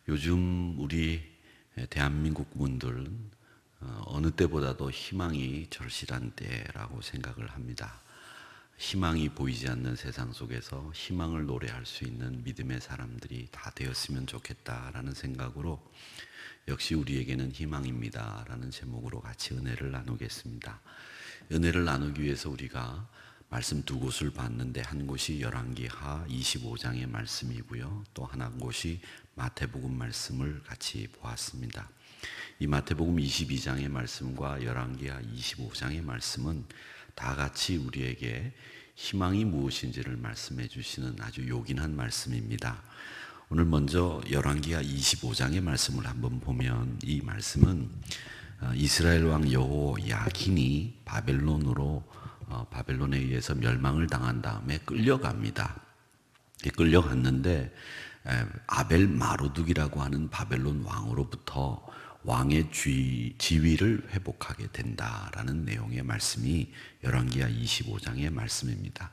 요즘 우리 대한민국 분들은 어느 때보다도 희망이 절실한 때라고 생각을 합니다. 희망이 보이지 않는 세상 속에서 희망을 노래할 수 있는 믿음의 사람들이 다 되었으면 좋겠다라는 생각으로 역시 우리에게는 희망입니다 라는 제목으로 같이 은혜를 나누겠습니다. 은혜를 나누기 위해서 우리가 말씀 두 곳을 봤는데, 한 곳이 열왕기하 25장의 말씀이고요, 또 한 곳이 마태복음 말씀을 같이 보았습니다. 이 마태복음 22장의 말씀과 열왕기하 25장의 말씀은 다 같이 우리에게 희망이 무엇인지를 말씀해 주시는 아주 요긴한 말씀입니다. 오늘 먼저 열왕기하 25장의 말씀을 한번 보면, 이 말씀은 이스라엘 왕 여호야긴이 바벨론에 의해서 멸망을 당한 다음에 끌려갑니다. 끌려갔는데 아벨 마르둑이라고 하는 바벨론 왕으로부터 왕의 지위를 회복하게 된다라는 내용의 말씀이 열왕기하 25장의 말씀입니다.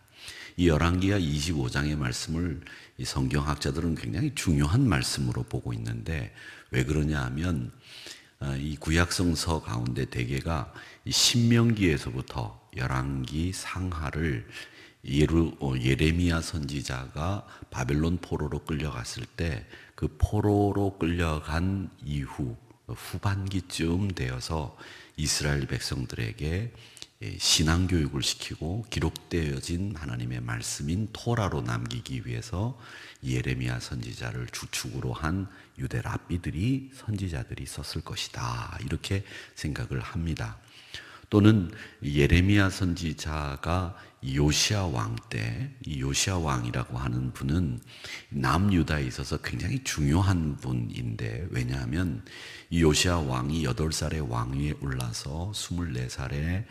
이 열왕기하 25장의 말씀을 이 성경학자들은 굉장히 중요한 말씀으로 보고 있는데, 왜 그러냐 하면 이 구약성서 가운데 대개가 신명기에서부터 열왕기 상하를 예레미야 선지자가 바벨론 포로로 끌려갔을 때, 그 포로로 끌려간 이후 후반기쯤 되어서 이스라엘 백성들에게 신앙교육을 시키고 기록되어진 하나님의 말씀인 토라로 남기기 위해서 예레미야 선지자를 주축으로 한 유대 랍비들이, 선지자들이 썼을 것이다, 이렇게 생각을 합니다. 또는 예레미야 선지자가 요시야 왕 때, 이 요시야 왕이라고 하는 분은 남유다에 있어서 굉장히 중요한 분인데, 왜냐하면 이 요시야 왕이 8살에 왕위에 올라서 24살에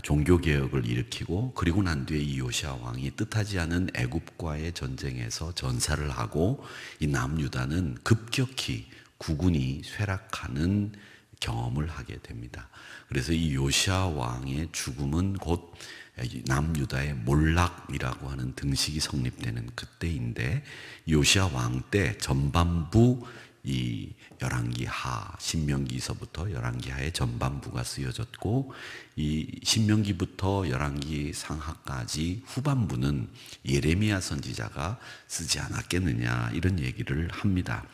종교개혁을 일으키고, 그리고 난 뒤에 이 요시야 왕이 뜻하지 않은 애굽과의 전쟁에서 전사를 하고, 이 남유다는 급격히 국운이 쇠락하는 경험을 하게 됩니다. 그래서 이 요시야 왕의 죽음은 곧 남유다의 몰락이라고 하는 등식이 성립되는 그때인데, 요시야 왕 때 전반부 이 열왕기하, 신명기서부터 열왕기하의 전반부가 쓰여졌고, 이 신명기부터 열왕기 상하까지 후반부는 예레미야 선지자가 쓰지 않았겠느냐, 이런 얘기를 합니다.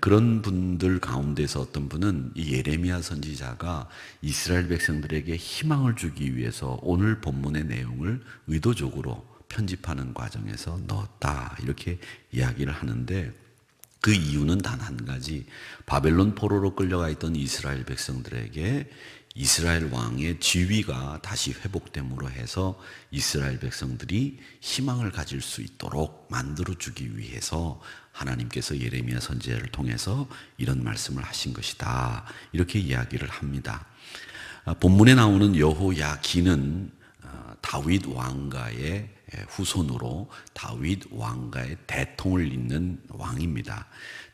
그런 분들 가운데서 어떤 분은 이 예레미야 선지자가 이스라엘 백성들에게 희망을 주기 위해서 오늘 본문의 내용을 의도적으로 편집하는 과정에서 넣었다, 이렇게 이야기를 하는데, 그 이유는 단 한 가지, 바벨론 포로로 끌려가 있던 이스라엘 백성들에게 이스라엘 왕의 지위가 다시 회복됨으로 해서 이스라엘 백성들이 희망을 가질 수 있도록 만들어주기 위해서 하나님께서 예레미야 선지자를 통해서 이런 말씀을 하신 것이다, 이렇게 이야기를 합니다. 본문에 나오는 여호야긴은 다윗 왕가의 후손으로 다윗 왕가의 대통을 잇는 왕입니다.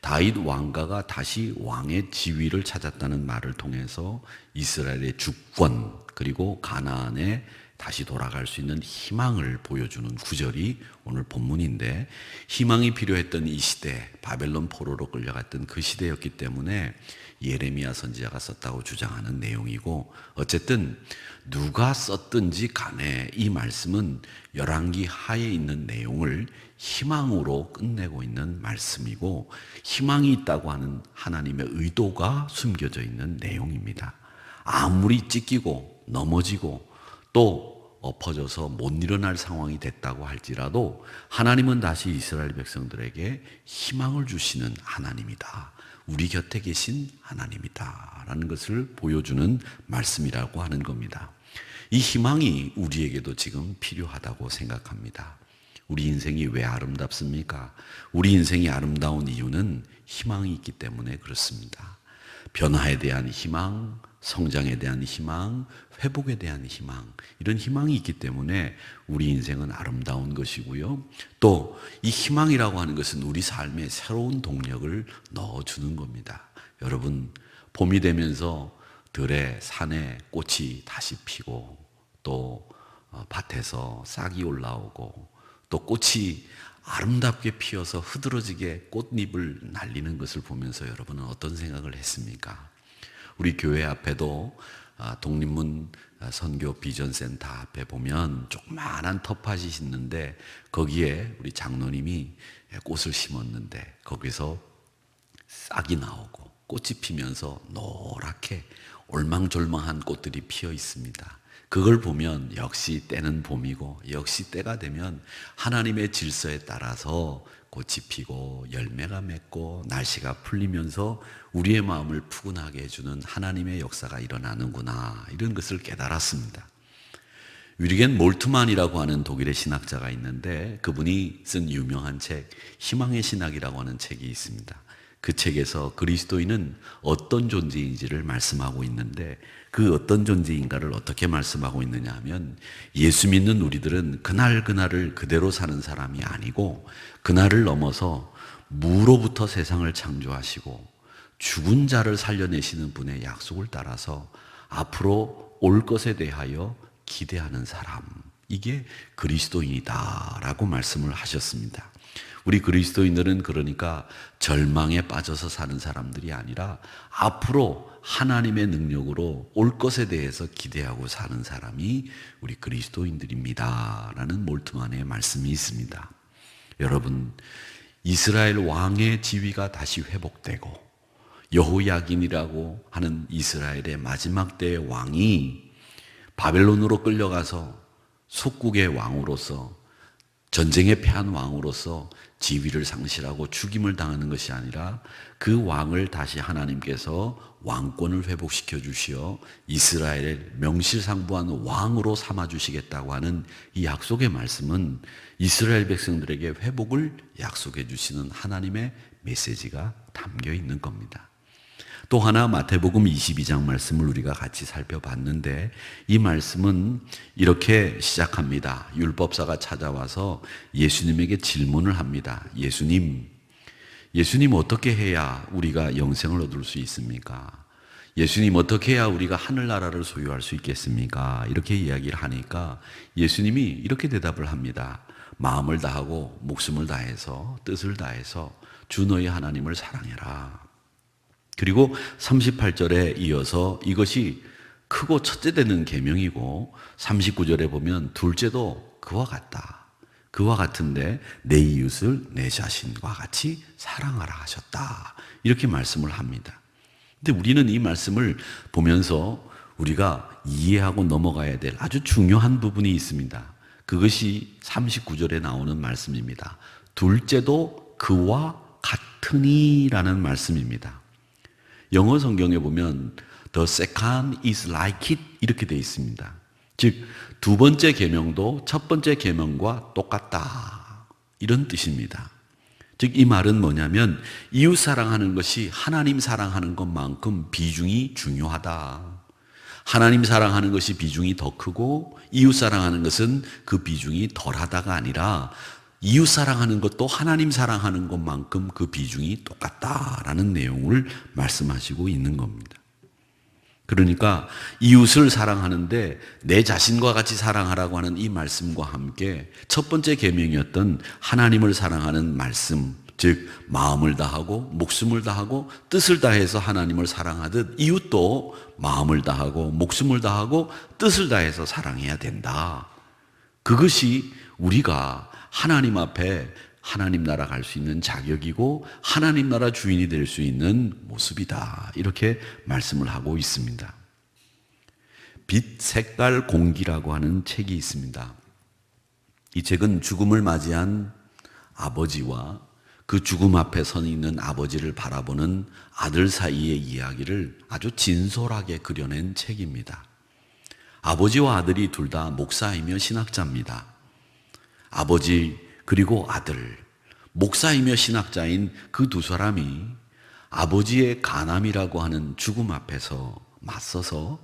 다윗 왕가가 다시 왕의 지위를 찾았다는 말을 통해서 이스라엘의 주권, 그리고 가나안에 다시 돌아갈 수 있는 희망을 보여주는 구절이 오늘 본문인데, 희망이 필요했던 이 시대, 바벨론 포로로 끌려갔던 그 시대였기 때문에 예레미야 선지자가 썼다고 주장하는 내용이고, 어쨌든 누가 썼든지 간에 이 말씀은 열왕기 하에 있는 내용을 희망으로 끝내고 있는 말씀이고, 희망이 있다고 하는 하나님의 의도가 숨겨져 있는 내용입니다. 아무리 찢기고 넘어지고 또 엎어져서 못 일어날 상황이 됐다고 할지라도 하나님은 다시 이스라엘 백성들에게 희망을 주시는 하나님이다, 우리 곁에 계신 하나님이다 라는 것을 보여주는 말씀이라고 하는 겁니다. 이 희망이 우리에게도 지금 필요하다고 생각합니다. 우리 인생이 왜 아름답습니까? 우리 인생이 아름다운 이유는 희망이 있기 때문에 그렇습니다. 변화에 대한 희망, 성장에 대한 희망, 회복에 대한 희망, 이런 희망이 있기 때문에 우리 인생은 아름다운 것이고요, 또 이 희망이라고 하는 것은 우리 삶에 새로운 동력을 넣어주는 겁니다. 여러분, 봄이 되면서 들에 산에 꽃이 다시 피고, 또 밭에서 싹이 올라오고, 또 꽃이 아름답게 피어서 흐드러지게 꽃잎을 날리는 것을 보면서 여러분은 어떤 생각을 했습니까? 우리 교회 앞에도 독립문 선교 비전센터 앞에 보면 조그마한 텃밭이 있는데 거기에 우리 장로님이 꽃을 심었는데 거기서 싹이 나오고 꽃이 피면서 노랗게 올망졸망한 꽃들이 피어 있습니다. 그걸 보면 역시 때는 봄이고 역시 때가 되면 하나님의 질서에 따라서 꽃이 피고 열매가 맺고 날씨가 풀리면서 우리의 마음을 푸근하게 해주는 하나님의 역사가 일어나는구나, 이런 것을 깨달았습니다. 위리겐 몰트만이라고 하는 독일의 신학자가 있는데 그분이 쓴 유명한 책 희망의 신학이라고 하는 책이 있습니다. 그 책에서 그리스도인은 어떤 존재인지를 말씀하고 있는데 그 어떤 존재인가를 어떻게 말씀하고 있느냐 하면, 예수 믿는 우리들은 그날을 그대로 사는 사람이 아니고 그날을 넘어서 무로부터 세상을 창조하시고 죽은 자를 살려내시는 분의 약속을 따라서 앞으로 올 것에 대하여 기대하는 사람, 이게 그리스도인이다라고 말씀을 하셨습니다. 우리 그리스도인들은 그러니까 절망에 빠져서 사는 사람들이 아니라 앞으로 하나님의 능력으로 올 것에 대해서 기대하고 사는 사람이 우리 그리스도인들입니다 라는 몰트만의 말씀이 있습니다. 여러분, 이스라엘 왕의 지위가 다시 회복되고 여호야긴이라고 하는 이스라엘의 마지막 때의 왕이 바벨론으로 끌려가서 속국의 왕으로서, 전쟁에 패한 왕으로서 지위를 상실하고 죽임을 당하는 것이 아니라 그 왕을 다시 하나님께서 왕권을 회복시켜 주시어 이스라엘을 명실상부한 왕으로 삼아 주시겠다고 하는 이 약속의 말씀은 이스라엘 백성들에게 회복을 약속해 주시는 하나님의 메시지가 담겨 있는 겁니다. 또 하나 마태복음 22장 말씀을 우리가 같이 살펴봤는데 이 말씀은 이렇게 시작합니다. 율법사가 찾아와서 예수님에게 질문을 합니다. 예수님 어떻게 해야 우리가 영생을 얻을 수 있습니까? 예수님 어떻게 해야 우리가 하늘나라를 소유할 수 있겠습니까? 이렇게 이야기를 하니까 예수님이 이렇게 대답을 합니다. 마음을 다하고 목숨을 다해서 뜻을 다해서 주 너희 하나님을 사랑해라. 그리고 38절에 이어서 이것이 크고 첫째 되는 계명이고 39절에 보면 둘째도 그와 같다. 그와 같은데 내 이웃을 내 자신과 같이 사랑하라 하셨다. 이렇게 말씀을 합니다. 근데 우리는 이 말씀을 보면서 우리가 이해하고 넘어가야 될 아주 중요한 부분이 있습니다. 그것이 39절에 나오는 말씀입니다. 둘째도 그와 같으니라는 말씀입니다. 영어 성경에 보면 the second is like it 이렇게 되어 있습니다. 즉 두 번째 계명도 첫 번째 계명과 똑같다, 이런 뜻입니다. 즉 이 말은 뭐냐면 이웃 사랑하는 것이 하나님 사랑하는 것만큼 비중이 중요하다. 하나님 사랑하는 것이 비중이 더 크고 이웃 사랑하는 것은 그 비중이 덜하다가 아니라 이웃 사랑하는 것도 하나님 사랑하는 것만큼 그 비중이 똑같다라는 내용을 말씀하시고 있는 겁니다. 그러니까 이웃을 사랑하는데 내 자신과 같이 사랑하라고 하는 이 말씀과 함께 첫 번째 계명이었던 하나님을 사랑하는 말씀, 즉 마음을 다하고 목숨을 다하고 뜻을 다해서 하나님을 사랑하듯 이웃도 마음을 다하고 목숨을 다하고 뜻을 다해서 사랑해야 된다. 그것이 우리가 하나님 앞에 하나님 나라 갈 수 있는 자격이고 하나님 나라 주인이 될 수 있는 모습이다. 이렇게 말씀을 하고 있습니다. 빛, 색깔, 공기라고 하는 책이 있습니다. 이 책은 죽음을 맞이한 아버지와 그 죽음 앞에 서 있는 아버지를 바라보는 아들 사이의 이야기를 아주 진솔하게 그려낸 책입니다. 아버지와 아들이 둘 다 목사이며 신학자입니다. 아버지 그리고 아들, 목사이며 신학자인 그 두 사람이 아버지의 간암이라고 하는 죽음 앞에서 맞서서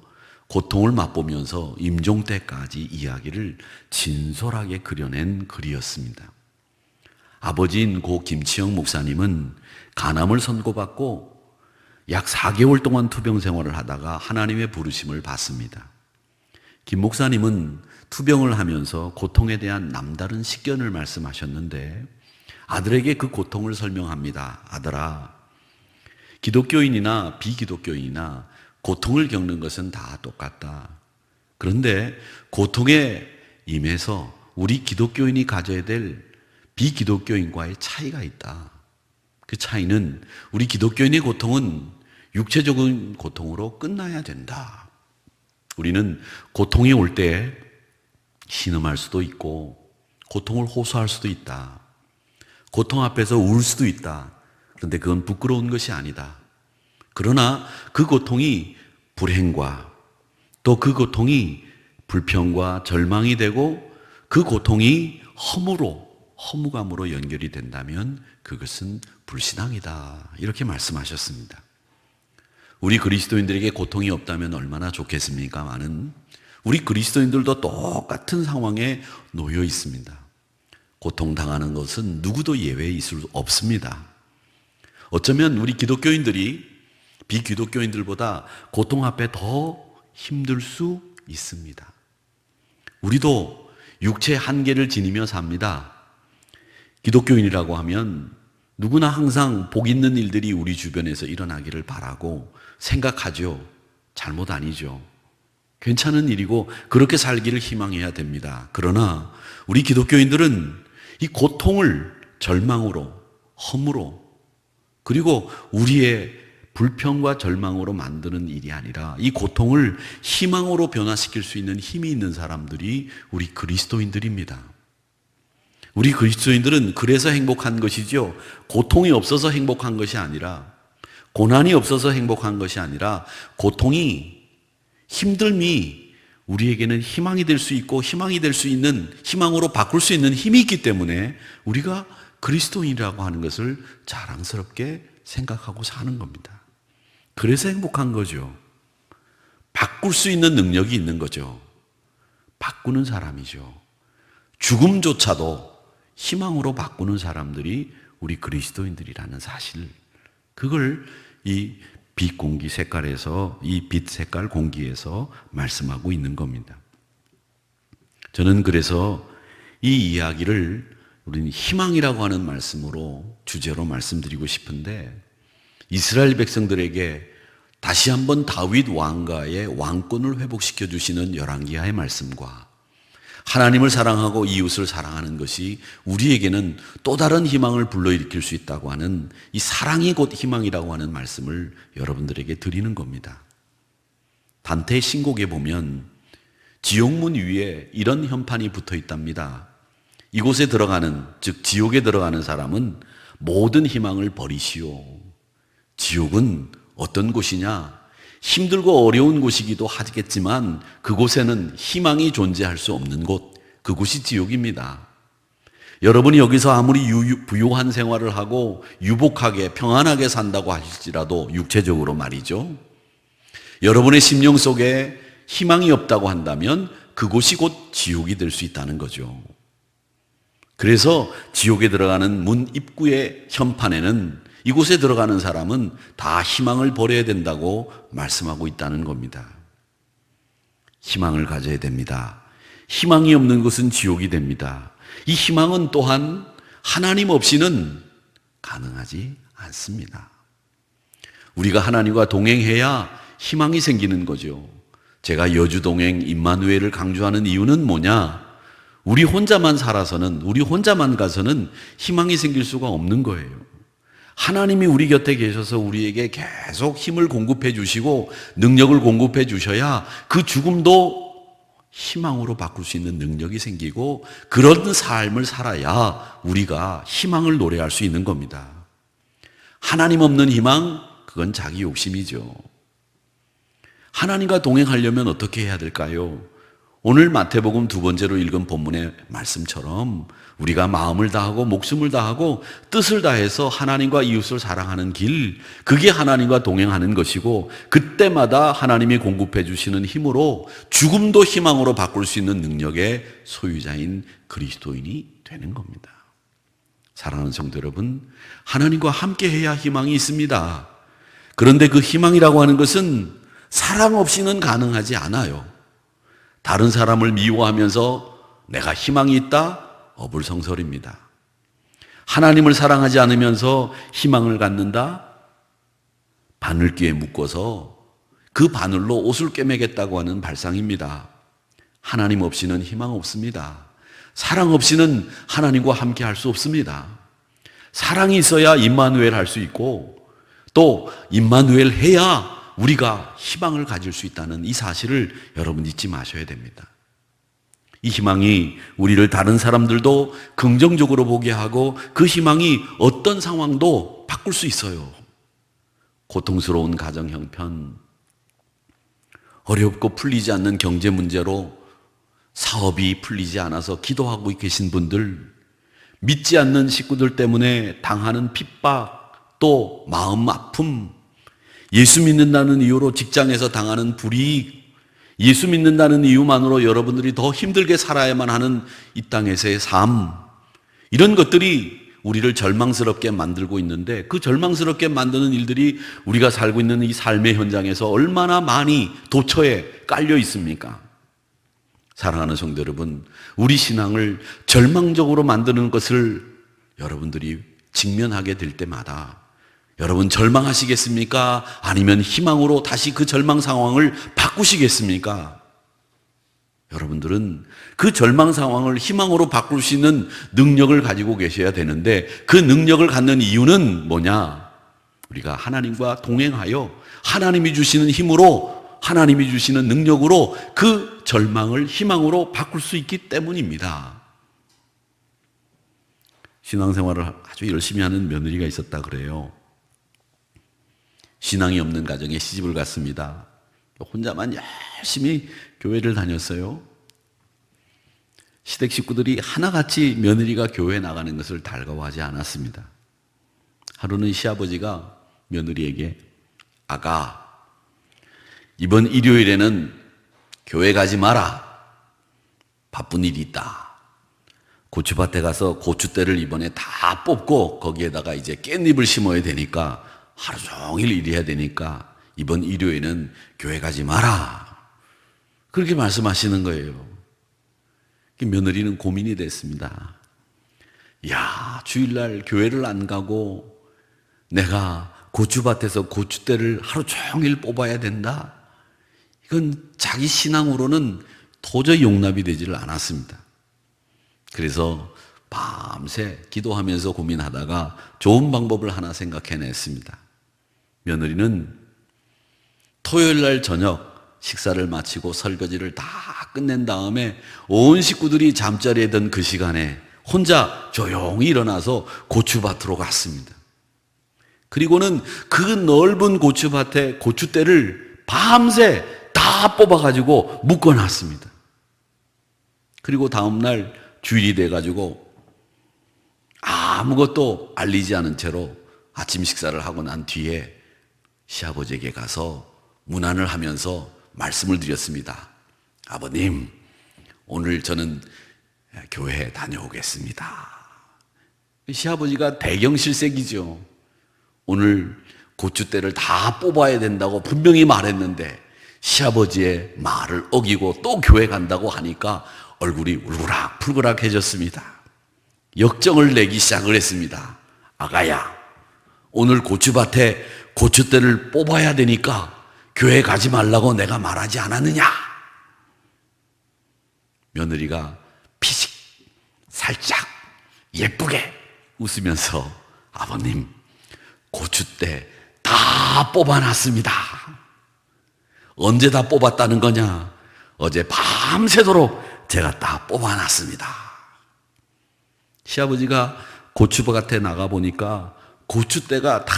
고통을 맛보면서 임종 때까지 이야기를 진솔하게 그려낸 글이었습니다. 아버지인 고 김치영 목사님은 간암을 선고받고 약 4개월 동안 투병 생활을 하다가 하나님의 부르심을 받습니다. 김 목사님은 투병을 하면서 고통에 대한 남다른 식견을 말씀하셨는데 아들에게 그 고통을 설명합니다. 아들아, 기독교인이나 비기독교인이나 고통을 겪는 것은 다 똑같다. 그런데 고통에 임해서 우리 기독교인이 가져야 될 비기독교인과의 차이가 있다. 그 차이는 우리 기독교인의 고통은 육체적인 고통으로 끝나야 된다. 우리는 고통이 올 때 신음할 수도 있고 고통을 호소할 수도 있다. 고통 앞에서 울 수도 있다. 그런데 그건 부끄러운 것이 아니다. 그러나 그 고통이 불행과 또 그 고통이 불평과 절망이 되고 그 고통이 허무감으로 연결이 된다면 그것은 불신앙이다. 이렇게 말씀하셨습니다. 우리 그리스도인들에게 고통이 없다면 얼마나 좋겠습니까마는 우리 그리스도인들도 똑같은 상황에 놓여 있습니다. 고통당하는 것은 누구도 예외에 있을 수 없습니다. 어쩌면 우리 기독교인들이 비기독교인들보다 고통 앞에 더 힘들 수 있습니다. 우리도 육체의 한계를 지니며 삽니다. 기독교인이라고 하면 누구나 항상 복 있는 일들이 우리 주변에서 일어나기를 바라고 생각하죠. 잘못 아니죠. 괜찮은 일이고 그렇게 살기를 희망해야 됩니다. 그러나 우리 기독교인들은 이 고통을 절망으로, 허무로, 그리고 우리의 불평과 절망으로 만드는 일이 아니라 이 고통을 희망으로 변화시킬 수 있는 힘이 있는 사람들이 우리 그리스도인들입니다. 우리 그리스도인들은 그래서 행복한 것이죠. 고통이 없어서 행복한 것이 아니라, 고난이 없어서 행복한 것이 아니라, 고통이, 힘듦이 우리에게는 희망이 될 수 있고 희망이 될 수 있는, 희망으로 바꿀 수 있는 힘이 있기 때문에 우리가 그리스도인이라고 하는 것을 자랑스럽게 생각하고 사는 겁니다. 그래서 행복한 거죠. 바꿀 수 있는 능력이 있는 거죠. 바꾸는 사람이죠. 죽음조차도 희망으로 바꾸는 사람들이 우리 그리스도인들이라는 사실, 그걸 이 빛 공기 색깔에서, 이 빛 색깔 공기에서 말씀하고 있는 겁니다. 저는 그래서 이 이야기를 우리는 희망이라고 하는 말씀으로, 주제로 말씀드리고 싶은데, 이스라엘 백성들에게 다시 한번 다윗 왕가의 왕권을 회복시켜 주시는 열왕기하의 말씀과 하나님을 사랑하고 이웃을 사랑하는 것이 우리에게는 또 다른 희망을 불러일으킬 수 있다고 하는 이 사랑이 곧 희망이라고 하는 말씀을 여러분들에게 드리는 겁니다. 단테의 신곡에 보면 지옥문 위에 이런 현판이 붙어 있답니다. 이곳에 들어가는, 즉 지옥에 들어가는 사람은 모든 희망을 버리시오. 지옥은 어떤 곳이냐? 힘들고 어려운 곳이기도 하겠지만 그곳에는 희망이 존재할 수 없는 곳, 그곳이 지옥입니다. 여러분이 여기서 아무리 부유한 생활을 하고 유복하게 평안하게 산다고 하실지라도, 육체적으로 말이죠, 여러분의 심령 속에 희망이 없다고 한다면 그곳이 곧 지옥이 될 수 있다는 거죠. 그래서 지옥에 들어가는 문 입구의 현판에는 이곳에 들어가는 사람은 다 희망을 버려야 된다고 말씀하고 있다는 겁니다. 희망을 가져야 됩니다. 희망이 없는 곳은 지옥이 됩니다. 이 희망은 또한 하나님 없이는 가능하지 않습니다. 우리가 하나님과 동행해야 희망이 생기는 거죠. 제가 여주동행 임마누엘을 강조하는 이유는 뭐냐? 우리 혼자만 살아서는, 우리 혼자만 가서는 희망이 생길 수가 없는 거예요. 하나님이 우리 곁에 계셔서 우리에게 계속 힘을 공급해 주시고 능력을 공급해 주셔야 그 죽음도 희망으로 바꿀 수 있는 능력이 생기고, 그런 삶을 살아야 우리가 희망을 노래할 수 있는 겁니다. 하나님 없는 희망, 그건 자기 욕심이죠. 하나님과 동행하려면 어떻게 해야 될까요? 오늘 마태복음 두 번째로 읽은 본문의 말씀처럼 우리가 마음을 다하고 목숨을 다하고 뜻을 다해서 하나님과 이웃을 사랑하는 길, 그게 하나님과 동행하는 것이고, 그때마다 하나님이 공급해 주시는 힘으로 죽음도 희망으로 바꿀 수 있는 능력의 소유자인 그리스도인이 되는 겁니다. 사랑하는 성도 여러분, 하나님과 함께 해야 희망이 있습니다. 그런데 그 희망이라고 하는 것은 사랑 없이는 가능하지 않아요. 다른 사람을 미워하면서 내가 희망이 있다? 어불성설입니다. 하나님을 사랑하지 않으면서 희망을 갖는다? 바늘귀에 묶어서 그 바늘로 옷을 꿰매겠다고 하는 발상입니다. 하나님 없이는 희망 없습니다. 사랑 없이는 하나님과 함께 할 수 없습니다. 사랑이 있어야 임마누엘 할 수 있고 또 임마누엘 해야 우리가 희망을 가질 수 있다는 이 사실을 여러분 잊지 마셔야 됩니다. 이 희망이 우리를 다른 사람들도 긍정적으로 보게 하고 그 희망이 어떤 상황도 바꿀 수 있어요. 고통스러운 가정 형편, 어렵고 풀리지 않는 경제 문제로 사업이 풀리지 않아서 기도하고 계신 분들, 믿지 않는 식구들 때문에 당하는 핍박, 또 마음 아픔, 예수 믿는다는 이유로 직장에서 당하는 불이익, 예수 믿는다는 이유만으로 여러분들이 더 힘들게 살아야만 하는 이 땅에서의 삶, 이런 것들이 우리를 절망스럽게 만들고 있는데 그 절망스럽게 만드는 일들이 우리가 살고 있는 이 삶의 현장에서 얼마나 많이 도처에 깔려 있습니까? 사랑하는 성도 여러분, 우리 신앙을 절망적으로 만드는 것을 여러분들이 직면하게 될 때마다 여러분 절망하시겠습니까? 아니면 희망으로 다시 그 절망 상황을 바꾸시겠습니까? 여러분들은 그 절망 상황을 희망으로 바꿀 수 있는 능력을 가지고 계셔야 되는데 그 능력을 갖는 이유는 뭐냐? 우리가 하나님과 동행하여 하나님이 주시는 힘으로 하나님이 주시는 능력으로 그 절망을 희망으로 바꿀 수 있기 때문입니다. 신앙생활을 아주 열심히 하는 며느리가 있었다 그래요. 신앙이 없는 가정에 시집을 갔습니다. 혼자만 열심히 교회를 다녔어요. 시댁 식구들이 하나같이 며느리가 교회에 나가는 것을 달가워하지 않았습니다. 하루는 시아버지가 며느리에게 아가, 이번 일요일에는 교회 가지 마라. 바쁜 일이 있다. 고추밭에 가서 고추대를 이번에 다 뽑고 거기에다가 이제 깻잎을 심어야 되니까 하루 종일 일해야 되니까 이번 일요일에는 교회 가지 마라. 그렇게 말씀하시는 거예요. 며느리는 고민이 됐습니다. 야, 주일날 교회를 안 가고 내가 고추밭에서 고추대를 하루 종일 뽑아야 된다? 이건 자기 신앙으로는 도저히 용납이 되지를 않았습니다. 그래서 밤새 기도하면서 고민하다가 좋은 방법을 하나 생각해냈습니다. 며느리는 토요일날 저녁 식사를 마치고 설거지를 다 끝낸 다음에 온 식구들이 잠자리에 든 그 시간에 혼자 조용히 일어나서 고추밭으로 갔습니다. 그리고는 그 넓은 고추밭에 고추대를 밤새 다 뽑아가지고 묶어놨습니다. 그리고 다음날 주일이 돼가지고 아무것도 알리지 않은 채로 아침 식사를 하고 난 뒤에 시아버지에게 가서 문안을 하면서 말씀을 드렸습니다. 아버님, 오늘 저는 교회에 다녀오겠습니다. 시아버지가 대경실색이죠. 오늘 고추대를 다 뽑아야 된다고 분명히 말했는데 시아버지의 말을 어기고 또 교회 간다고 하니까 얼굴이 울그락 풀그락해졌습니다. 역정을 내기 시작을 했습니다. 아가야, 오늘 고추밭에 고추대를 뽑아야 되니까 교회 가지 말라고 내가 말하지 않았느냐? 며느리가 피식 살짝 예쁘게 웃으면서 아버님, 고추대 다 뽑아놨습니다. 언제 다 뽑았다는 거냐? 어제 밤새도록 제가 다 뽑아놨습니다. 시아버지가 고추밭에 나가보니까 고추대가 다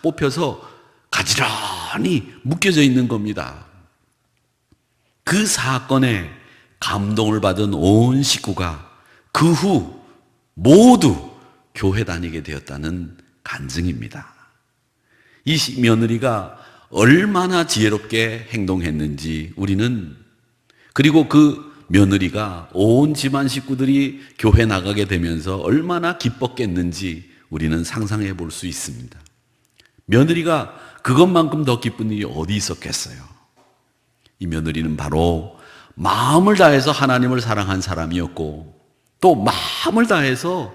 뽑혀서 가지런히 묶여져 있는 겁니다. 그 사건에 감동을 받은 온 식구가 그 후 모두 교회 다니게 되었다는 간증입니다. 이 며느리가 얼마나 지혜롭게 행동했는지 우리는, 그리고 그 며느리가 온 집안 식구들이 교회 나가게 되면서 얼마나 기뻤겠는지 우리는 상상해 볼 수 있습니다. 며느리가 그것만큼 더 기쁜 일이 어디 있었겠어요? 이 며느리는 바로 마음을 다해서 하나님을 사랑한 사람이었고 또 마음을 다해서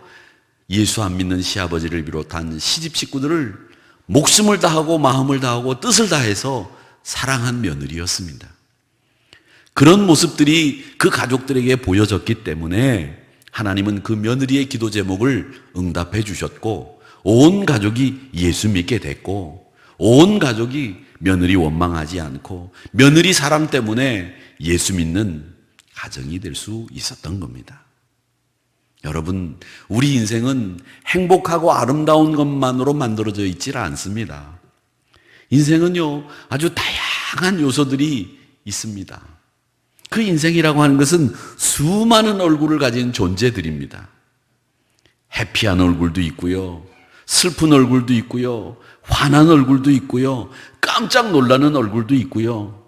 예수 안 믿는 시아버지를 비롯한 시집 식구들을 목숨을 다하고 마음을 다하고 뜻을 다해서 사랑한 며느리였습니다. 그런 모습들이 그 가족들에게 보여졌기 때문에 하나님은 그 며느리의 기도 제목을 응답해 주셨고 온 가족이 예수 믿게 됐고 온 가족이 며느리 원망하지 않고 며느리 사랑 때문에 예수 믿는 가정이 될 수 있었던 겁니다. 여러분, 우리 인생은 행복하고 아름다운 것만으로 만들어져 있지 않습니다. 인생은요, 아주 다양한 요소들이 있습니다. 그 인생이라고 하는 것은 수많은 얼굴을 가진 존재들입니다. 해피한 얼굴도 있고요, 슬픈 얼굴도 있고요, 화난 얼굴도 있고요, 깜짝 놀라는 얼굴도 있고요,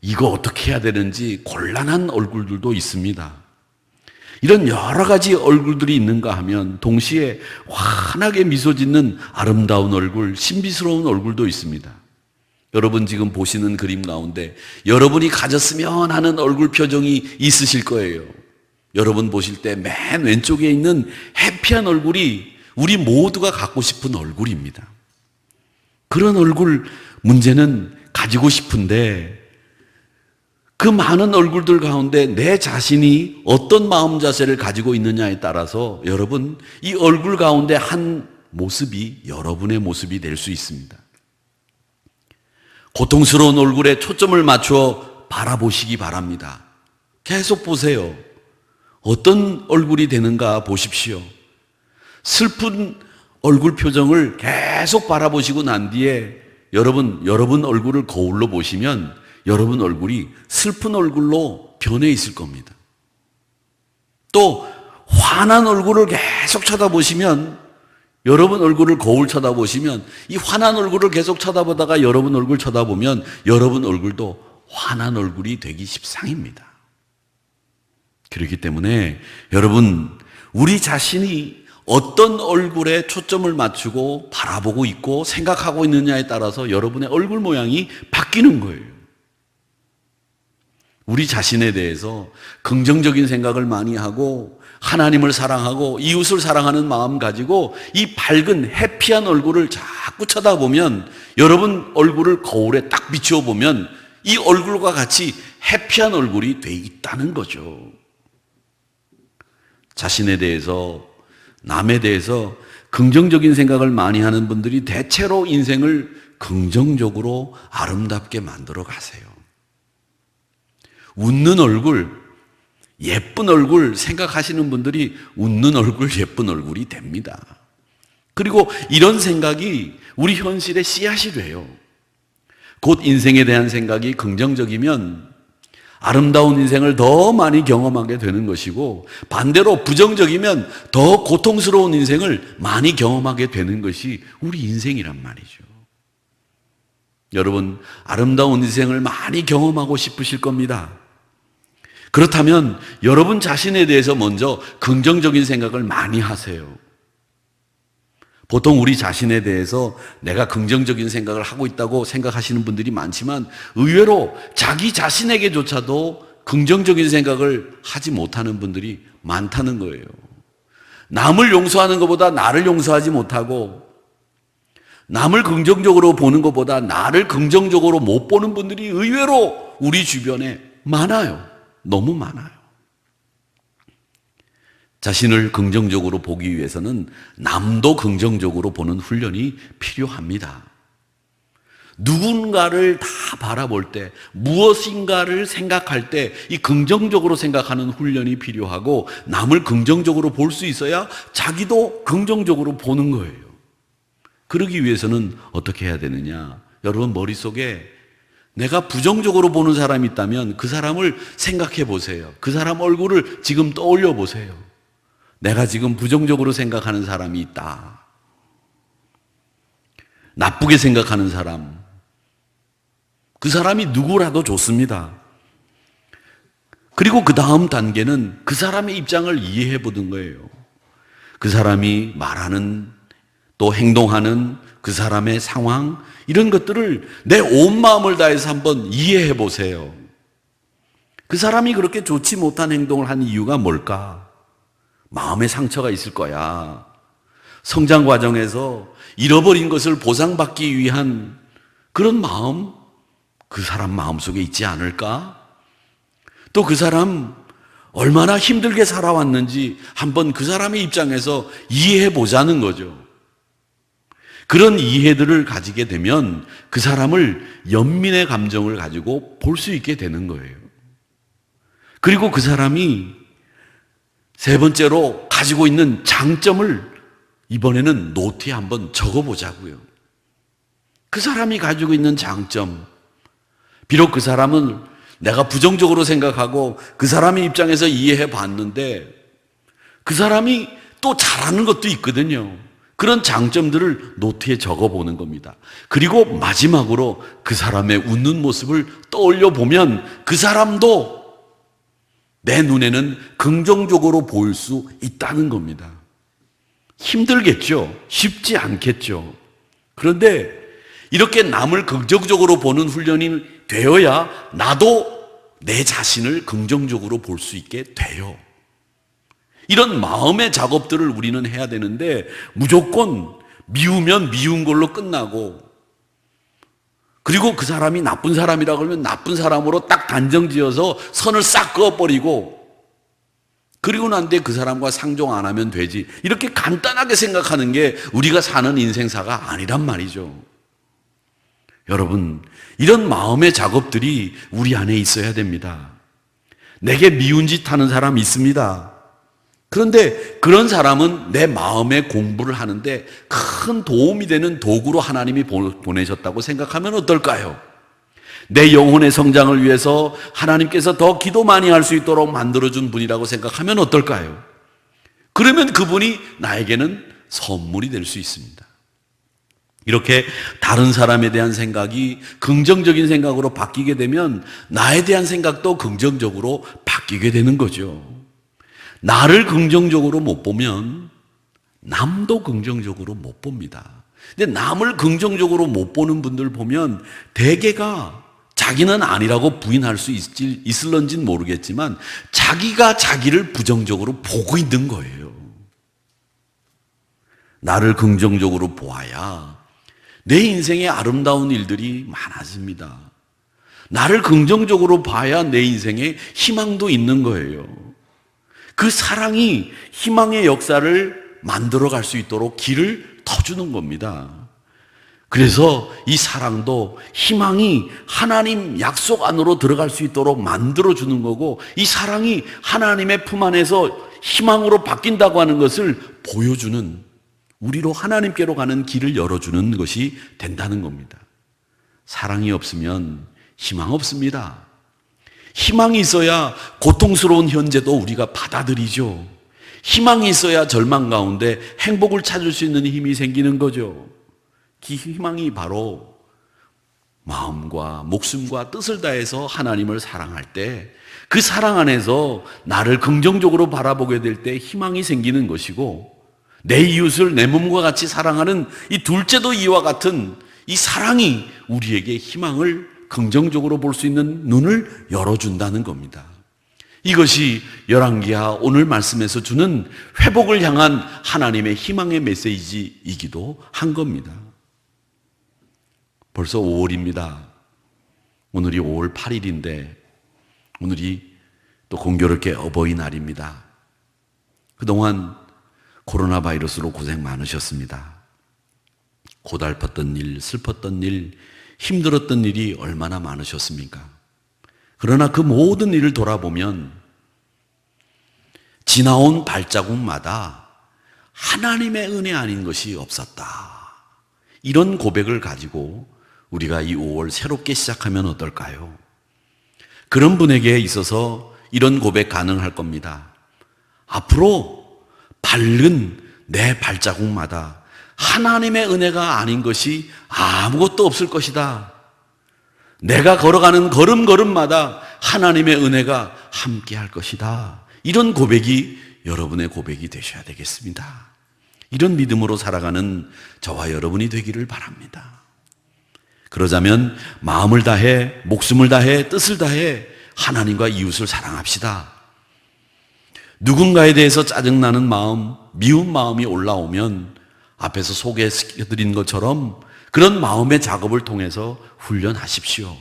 이거 어떻게 해야 되는지 곤란한 얼굴들도 있습니다. 이런 여러 가지 얼굴들이 있는가 하면 동시에 환하게 미소 짓는 아름다운 얼굴, 신비스러운 얼굴도 있습니다. 여러분 지금 보시는 그림 가운데 여러분이 가졌으면 하는 얼굴 표정이 있으실 거예요. 여러분 보실 때 맨 왼쪽에 있는 해피한 얼굴이 우리 모두가 갖고 싶은 얼굴입니다. 그런 얼굴, 문제는 가지고 싶은데 그 많은 얼굴들 가운데 내 자신이 어떤 마음 자세를 가지고 있느냐에 따라서 여러분, 이 얼굴 가운데 한 모습이 여러분의 모습이 될 수 있습니다. 고통스러운 얼굴에 초점을 맞춰 바라보시기 바랍니다. 계속 보세요. 어떤 얼굴이 되는가 보십시오. 슬픈 얼굴 표정을 계속 바라보시고 난 뒤에 여러분 얼굴을 거울로 보시면 여러분 얼굴이 슬픈 얼굴로 변해 있을 겁니다. 또 환한 얼굴을 계속 쳐다보시면 여러분 얼굴을 거울 쳐다보시면 이 환한 얼굴을 계속 쳐다보다가 여러분 얼굴 쳐다보면 여러분 얼굴도 환한 얼굴이 되기 십상입니다. 그렇기 때문에 여러분, 우리 자신이 어떤 얼굴에 초점을 맞추고 바라보고 있고 생각하고 있느냐에 따라서 여러분의 얼굴 모양이 바뀌는 거예요. 우리 자신에 대해서 긍정적인 생각을 많이 하고 하나님을 사랑하고 이웃을 사랑하는 마음 가지고 이 밝은 해피한 얼굴을 자꾸 쳐다보면 여러분 얼굴을 거울에 딱 비추어 보면 이 얼굴과 같이 해피한 얼굴이 돼 있다는 거죠. 자신에 대해서, 남에 대해서 긍정적인 생각을 많이 하는 분들이 대체로 인생을 긍정적으로 아름답게 만들어 가세요. 웃는 얼굴, 예쁜 얼굴 생각하시는 분들이 웃는 얼굴, 예쁜 얼굴이 됩니다. 그리고 이런 생각이 우리 현실의 씨앗이 돼요. 곧 인생에 대한 생각이 긍정적이면 아름다운 인생을 더 많이 경험하게 되는 것이고, 반대로 부정적이면 더 고통스러운 인생을 많이 경험하게 되는 것이 우리 인생이란 말이죠. 여러분, 아름다운 인생을 많이 경험하고 싶으실 겁니다. 그렇다면 여러분 자신에 대해서 먼저 긍정적인 생각을 많이 하세요. 보통 우리 자신에 대해서 내가 긍정적인 생각을 하고 있다고 생각하시는 분들이 많지만 의외로 자기 자신에게조차도 긍정적인 생각을 하지 못하는 분들이 많다는 거예요. 남을 용서하는 것보다 나를 용서하지 못하고 남을 긍정적으로 보는 것보다 나를 긍정적으로 못 보는 분들이 의외로 우리 주변에 많아요. 너무 많아요. 자신을 긍정적으로 보기 위해서는 남도 긍정적으로 보는 훈련이 필요합니다. 누군가를 다 바라볼 때, 무엇인가를 생각할 때 이 긍정적으로 생각하는 훈련이 필요하고 남을 긍정적으로 볼 수 있어야 자기도 긍정적으로 보는 거예요. 그러기 위해서는 어떻게 해야 되느냐? 여러분 머릿속에 내가 부정적으로 보는 사람이 있다면 그 사람을 생각해 보세요. 그 사람 얼굴을 지금 떠올려 보세요. 내가 지금 부정적으로 생각하는 사람이 있다. 나쁘게 생각하는 사람. 그 사람이 누구라도 좋습니다. 그리고 그 다음 단계는 그 사람의 입장을 이해해 보는 거예요. 그 사람이 말하는 또 행동하는 그 사람의 상황, 이런 것들을 내 온 마음을 다해서 한번 이해해 보세요. 그 사람이 그렇게 좋지 못한 행동을 한 이유가 뭘까? 마음의 상처가 있을 거야. 성장 과정에서 잃어버린 것을 보상받기 위한 그런 마음, 그 사람 마음속에 있지 않을까? 또 그 사람 얼마나 힘들게 살아왔는지 한번 그 사람의 입장에서 이해해 보자는 거죠. 그런 이해들을 가지게 되면 그 사람을 연민의 감정을 가지고 볼 수 있게 되는 거예요. 그리고 그 사람이 세 번째로 가지고 있는 장점을 이번에는 노트에 한번 적어보자고요. 그 사람이 가지고 있는 장점, 비록 그 사람은 내가 부정적으로 생각하고 그 사람의 입장에서 이해해 봤는데 그 사람이 또 잘하는 것도 있거든요. 그런 장점들을 노트에 적어보는 겁니다. 그리고 마지막으로 그 사람의 웃는 모습을 떠올려 보면 그 사람도 내 눈에는 긍정적으로 보일 수 있다는 겁니다. 힘들겠죠. 쉽지 않겠죠. 그런데 이렇게 남을 긍정적으로 보는 훈련이 되어야 나도 내 자신을 긍정적으로 볼 수 있게 돼요. 이런 마음의 작업들을 우리는 해야 되는데 무조건 미우면 미운 걸로 끝나고 그리고 그 사람이 나쁜 사람이라 그러면 나쁜 사람으로 딱 단정지어서 선을 싹 그어버리고 그리고 난 뒤에 그 사람과 상종 안 하면 되지 이렇게 간단하게 생각하는 게 우리가 사는 인생사가 아니란 말이죠. 여러분, 이런 마음의 작업들이 우리 안에 있어야 됩니다. 내게 미운 짓 하는 사람 있습니다. 그런데 그런 사람은 내 마음의 공부를 하는데 큰 도움이 되는 도구로 하나님이 보내셨다고 생각하면 어떨까요? 내 영혼의 성장을 위해서 하나님께서 더 기도 많이 할 수 있도록 만들어준 분이라고 생각하면 어떨까요? 그러면 그분이 나에게는 선물이 될 수 있습니다. 이렇게 다른 사람에 대한 생각이 긍정적인 생각으로 바뀌게 되면 나에 대한 생각도 긍정적으로 바뀌게 되는 거죠. 나를 긍정적으로 못 보면 남도 긍정적으로 못 봅니다. 근데 남을 긍정적으로 못 보는 분들 보면 대개가 자기는 아니라고 부인할 수 있을런지는 모르겠지만 자기가 자기를 부정적으로 보고 있는 거예요. 나를 긍정적으로 보아야 내 인생에 아름다운 일들이 많아집니다. 나를 긍정적으로 봐야 내 인생에 희망도 있는 거예요. 그 사랑이 희망의 역사를 만들어갈 수 있도록 길을 터주는 겁니다. 그래서 이 사랑도 희망이 하나님 약속 안으로 들어갈 수 있도록 만들어주는 거고 이 사랑이 하나님의 품 안에서 희망으로 바뀐다고 하는 것을 보여주는 우리로 하나님께로 가는 길을 열어주는 것이 된다는 겁니다. 사랑이 없으면 희망 없습니다. 희망이 있어야 고통스러운 현재도 우리가 받아들이죠. 희망이 있어야 절망 가운데 행복을 찾을 수 있는 힘이 생기는 거죠. 그 희망이 바로 마음과 목숨과 뜻을 다해서 하나님을 사랑할 때 그 사랑 안에서 나를 긍정적으로 바라보게 될 때 희망이 생기는 것이고 내 이웃을 내 몸과 같이 사랑하는 이 둘째도 이와 같은 이 사랑이 우리에게 희망을 긍정적으로 볼 수 있는 눈을 열어준다는 겁니다. 이것이 열왕기하 오늘 말씀에서 주는 회복을 향한 하나님의 희망의 메시지이기도 한 겁니다. 벌써 5월입니다. 오늘이 5월 8일인데 오늘이 또 공교롭게 어버이날입니다. 그동안 코로나 바이러스로 고생 많으셨습니다. 고달팠던 일, 슬펐던 일, 힘들었던 일이 얼마나 많으셨습니까? 그러나 그 모든 일을 돌아보면 지나온 발자국마다 하나님의 은혜 아닌 것이 없었다. 이런 고백을 가지고 우리가 이 5월 새롭게 시작하면 어떨까요? 그런 분에게 있어서 이런 고백 가능할 겁니다. 앞으로 밟은 내 발자국마다 하나님의 은혜가 아닌 것이 아무것도 없을 것이다. 내가 걸어가는 걸음걸음마다 하나님의 은혜가 함께 할 것이다. 이런 고백이 여러분의 고백이 되셔야 되겠습니다. 이런 믿음으로 살아가는 저와 여러분이 되기를 바랍니다. 그러자면 마음을 다해, 목숨을 다해, 뜻을 다해 하나님과 이웃을 사랑합시다. 누군가에 대해서 짜증나는 마음, 미운 마음이 올라오면 앞에서 소개해드린 것처럼 그런 마음의 작업을 통해서 훈련하십시오.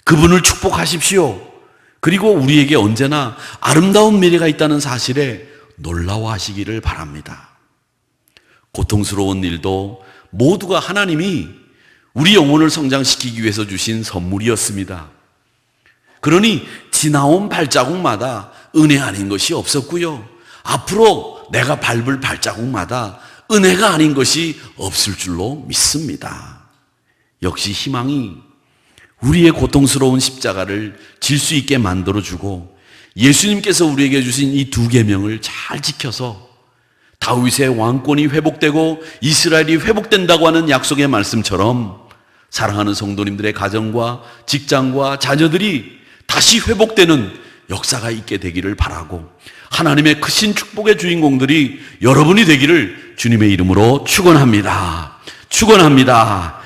그분을 축복하십시오. 그리고 우리에게 언제나 아름다운 미래가 있다는 사실에 놀라워하시기를 바랍니다. 고통스러운 일도 모두가 하나님이 우리 영혼을 성장시키기 위해서 주신 선물이었습니다. 그러니 지나온 발자국마다 은혜 아닌 것이 없었고요. 앞으로 내가 밟을 발자국마다 은혜가 아닌 것이 없을 줄로 믿습니다. 역시 희망이 우리의 고통스러운 십자가를 질 수 있게 만들어주고 예수님께서 우리에게 주신 이 두 계명을 잘 지켜서 다윗의 왕권이 회복되고 이스라엘이 회복된다고 하는 약속의 말씀처럼 사랑하는 성도님들의 가정과 직장과 자녀들이 다시 회복되는 역사가 있게 되기를 바라고 하나님의 크신 축복의 주인공들이 여러분이 되기를 주님의 이름으로 축원합니다. 축원합니다.